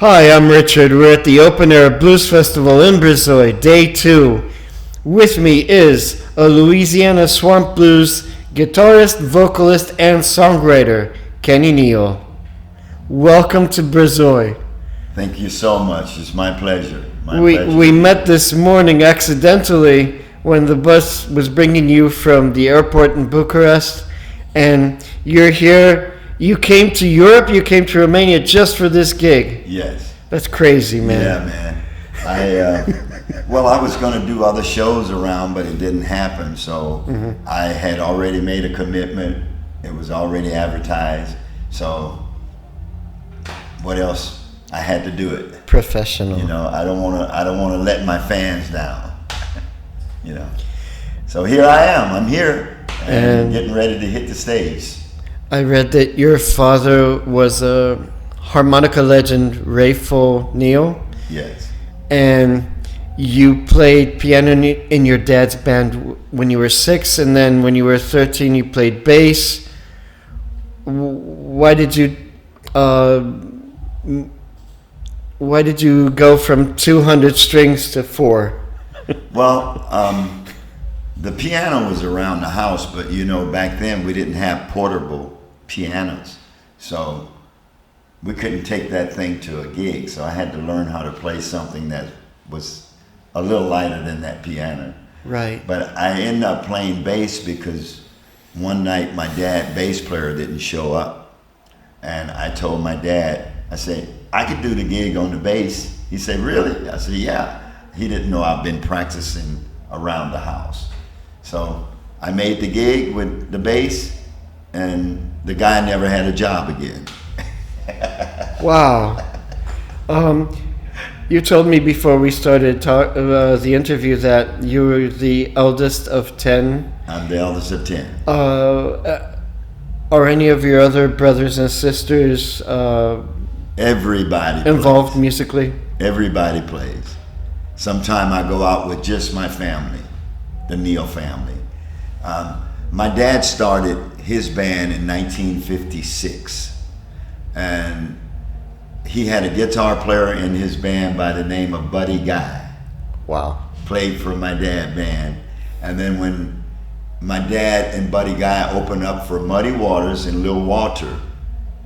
Hi, I'm Richard. We're at the Open Air Blues Festival in Brezoi, day 2. With me is a Louisiana Swamp Blues guitarist, vocalist, and songwriter, Kenny Neal. Welcome to Brezoi. Thank you so much. It's my pleasure. We met this morning accidentally when the bus was bringing you from the airport in Bucharest, and you're here. You came to Europe, you came to Romania just for this gig. Yes. That's crazy, man. Yeah, man. I was going to do other shows around, but it didn't happen. So I had already made a commitment. It was already advertised. So what else? I had to do it. Professional. You know, I don't want to let my fans down. You know. So here I am. I'm here and getting ready to hit the stage. I read that your father was a harmonica legend, Rayful Neal. Yes. And you played piano in your dad's band when you were 6, and then when you were 13 you played bass. Why did you go from 200 strings to 4? Well, the piano was around the house, but you know, back then we didn't have portable pianos, so we couldn't take that thing to a gig. So I had to learn how to play something that was a little lighter than that piano. Right. But I ended up playing bass because one night my bass player didn't show up, and I told my dad, I said, I could do the gig on the bass. He said, really? I said, yeah. He didn't know I've been practicing around the house. So I made the gig with the bass, and the guy never had a job again. Wow. You told me before we started the interview that you were the eldest of 10. I'm the eldest of 10. Are any of your other brothers and sisters Everybody involved plays. musically? Everybody plays. Sometime I go out with just my family, the Neal family. My dad started his band in 1956, and he had a guitar player in his band by the name of Buddy Guy. Wow. Played for my dad's band. And then when my dad and Buddy Guy opened up for Muddy Waters and Lil Walter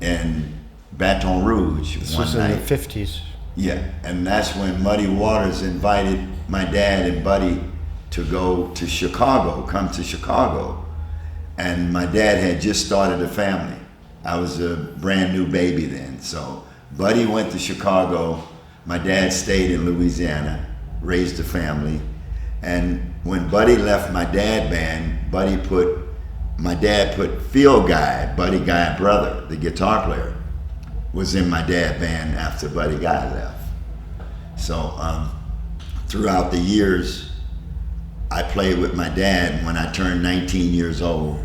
in Baton Rouge this one was night. in the 50s. Yeah, and that's when Muddy Waters invited my dad and Buddy to go to Chicago, come to Chicago. And my dad had just started a family. I was a brand new baby then. So Buddy went to Chicago. My dad stayed in Louisiana, raised a family. And when Buddy left my dad band, my dad put Phil Guy, Buddy Guy brother, the guitar player, was in my dad band after Buddy Guy left. So throughout the years, I played with my dad. When I turned 19 years old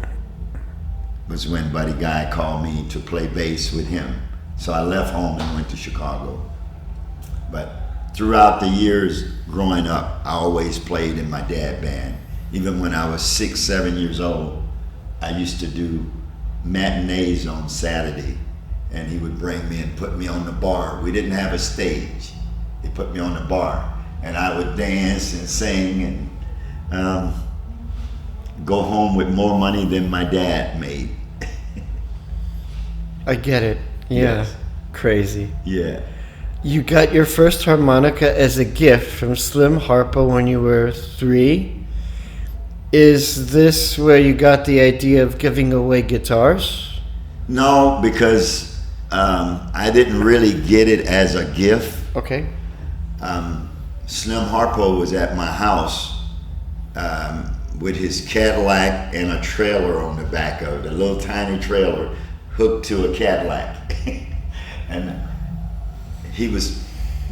was when Buddy Guy called me to play bass with him. So I left home and went to Chicago. But throughout the years growing up, I always played in my dad band. Even when I was 6, 7 years old, I used to do matinees on Saturday, and he would bring me and put me on the bar. We didn't have a stage. He put me on the bar, and I would dance and sing and go home with more money than my dad made. I get it. Yeah. Yes. Crazy. Yeah. You got your first harmonica as a gift from Slim Harpo when you were 3. Is this where you got the idea of giving away guitars? No, because I didn't really get it as a gift. Okay. Slim Harpo was at my house with his Cadillac and a trailer on the back of it, a little tiny trailer hooked to a Cadillac. And he was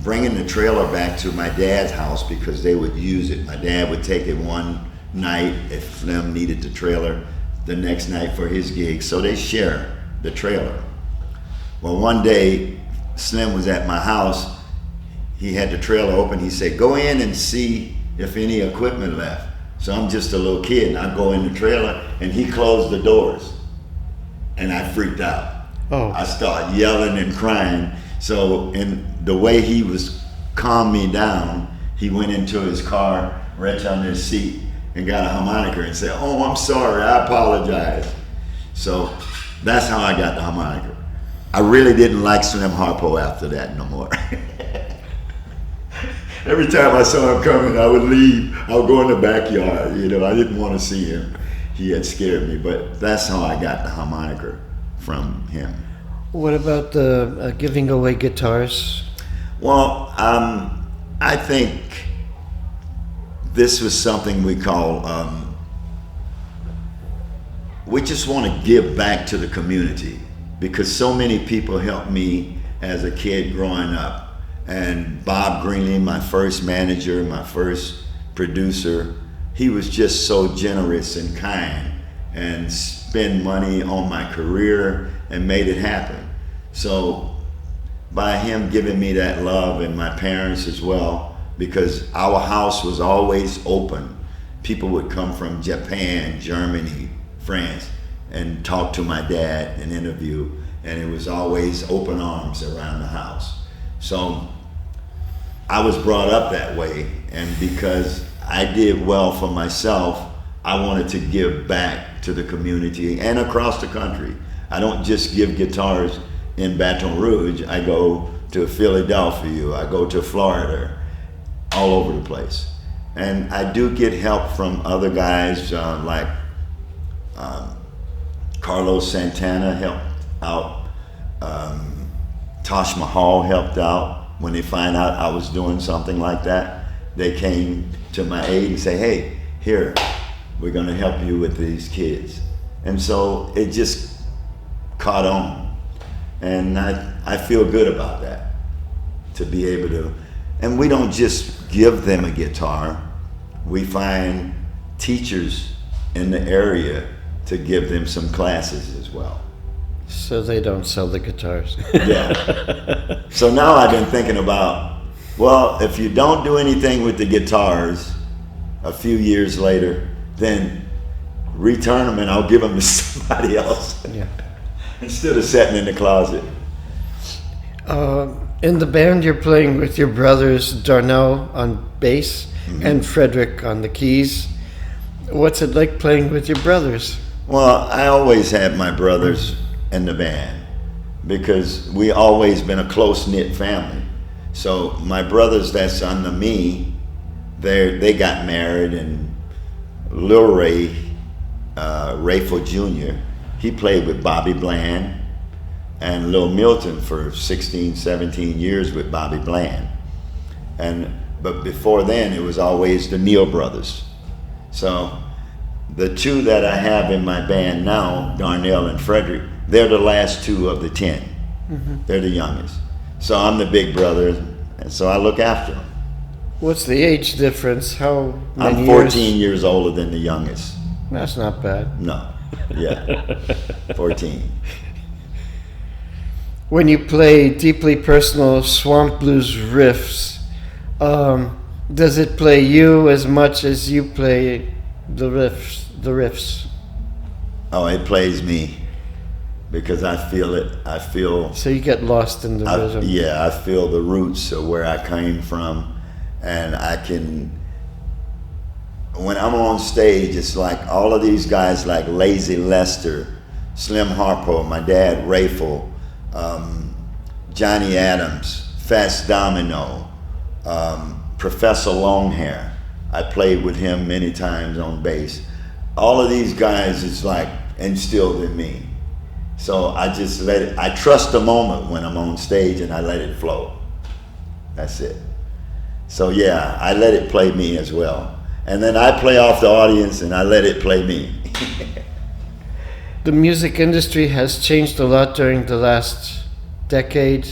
bringing the trailer back to my dad's house because they would use it. My dad would take it one night if Slim needed the trailer, the next night for his gig, so they share the trailer. Well, one day Slim was at my house. He had the trailer open. He said, go in and see if any equipment left. So I'm just a little kid, and I go in the trailer, and he closed the doors, and I freaked out. Oh. I start yelling and crying. So in the way he was calm me down, he went into his car, reached under his seat, and got a harmonica and said, "Oh, I'm sorry, I apologize." So that's how I got the harmonica. I really didn't like Slim Harpo after that no more. Every time I saw him coming, I would leave. I would go in the backyard. I didn't want to see him. He had scared me, but that's how I got the harmonica from him. What about the giving away guitars? Well, I think this was something we call, we just want to give back to the community, because so many people helped me as a kid growing up. And Bob Greenlee, my first manager, my first producer, he was just so generous and kind and spent money on my career and made it happen. So by him giving me that love, and my parents as well, because our house was always open. People would come from Japan, Germany, France, and talk to my dad and interview, and it was always open arms around the house. So I was brought up that way, and because I did well for myself, I wanted to give back to the community and across the country. I don't just give guitars in Baton Rouge. I go to Philadelphia, I go to Florida, all over the place. And I do get help from other guys like Carlos Santana helped out, Taj Mahal helped out. When they find out I was doing something like that, they came to my aid and say, "Hey, here, we're gonna help you with these kids." And so it just caught on. And I feel good about that, to be able to, and we don't just give them a guitar, we find teachers in the area to give them some classes as well. So they don't sell the guitars. Yeah. So now I've been thinking about, well, if you don't do anything with the guitars a few years later, then return them and I'll give them to somebody else. Yeah. Instead of sitting in the closet. In the band, you're playing with your brothers Darnell on bass and Frederick on the keys. What's it like playing with your brothers? Well, I always had my brothers in the band because we always been a close-knit family. So my brothers that's under me, they got married, and Lil Ray, Rayful Jr., he played with Bobby Bland, and Lil Milton for 16, 17 years with Bobby Bland. But before then, it was always the Neal brothers. So the two that I have in my band now, Darnell and Frederick, they're the last two of the 10. They're the youngest. So I'm the big brother, and so I look after them. What's the age difference? How many I'm 14 years older than the youngest. That's not bad. No, yeah, 14. When you play deeply personal swamp blues riffs, does it play you as much as you play the riffs? Oh, it plays me because I feel it. I feel. So you get lost in the rhythm. Yeah, I feel the roots of where I came from, and I can. When I'm on stage, it's like all of these guys, like Lazy Lester, Slim Harpo, my dad Rayful, Johnny Adams, Fats Domino, Professor Longhair. I played with him many times on bass. All of these guys, it's like instilled in me. So I just let it, I trust the moment when I'm on stage and I let it flow. That's it. So yeah, I let it play me as well. And then I play off the audience and I let it play me. The music industry has changed a lot during the last decade.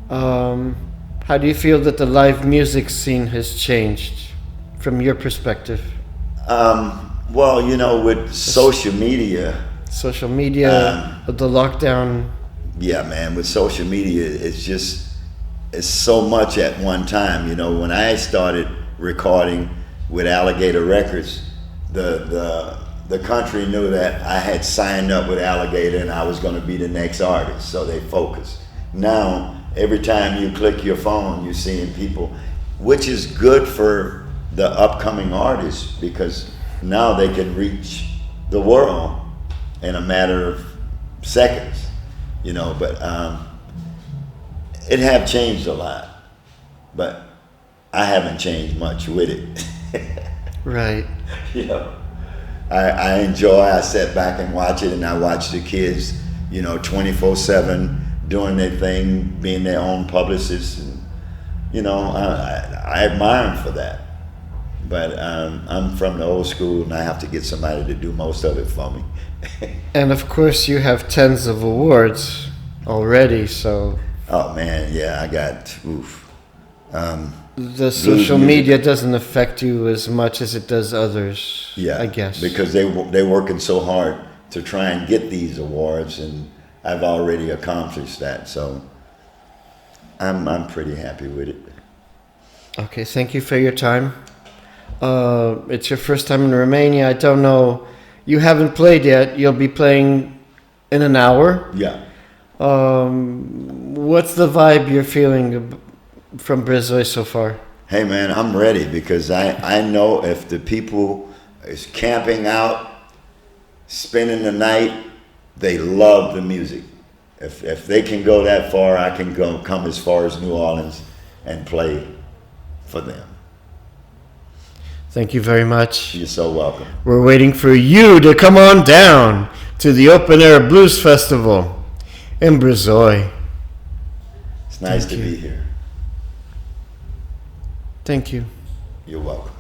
How do you feel that the live music scene has changed from your perspective? Well, you know, with social media, the lockdown. Yeah, man, with social media, it's so much at one time. You know, when I started recording with Alligator Records, the the country knew that I had signed up with Alligator and I was going to be the next artist, so they focused. Now, every time you click your phone, you're seeing people, which is good for the upcoming artists because now they can reach the world in a matter of seconds, you know. But it have changed a lot, but I haven't changed much with it. Right. You know, I enjoy. I sit back and watch it, and I watch the kids, you know, 24/7 doing their thing, being their own publicists, and you know, I admire them for that. But I'm from the old school, and I have to get somebody to do most of it for me. And of course, you have tens of awards already, so. Oh man, yeah, I got oof. The social media doesn't affect you as much as it does others. Yeah, I guess because they're working so hard to try and get these awards, and I've already accomplished that, so I'm pretty happy with it. Okay, thank you for your time. It's your first time in Romania. I don't know. You haven't played yet. You'll be playing in an hour. Yeah. What's the vibe you're feeling from Brezoi so far? Hey man, I'm ready because I know if the people is camping out, spending the night, they love the music. If they can go that far, I can come as far as New Orleans and play for them. Thank you very much. You're so welcome. We're waiting for you to come on down to the Open Air Blues Festival in Brezoi. It's nice to be here. Thank you. You're welcome.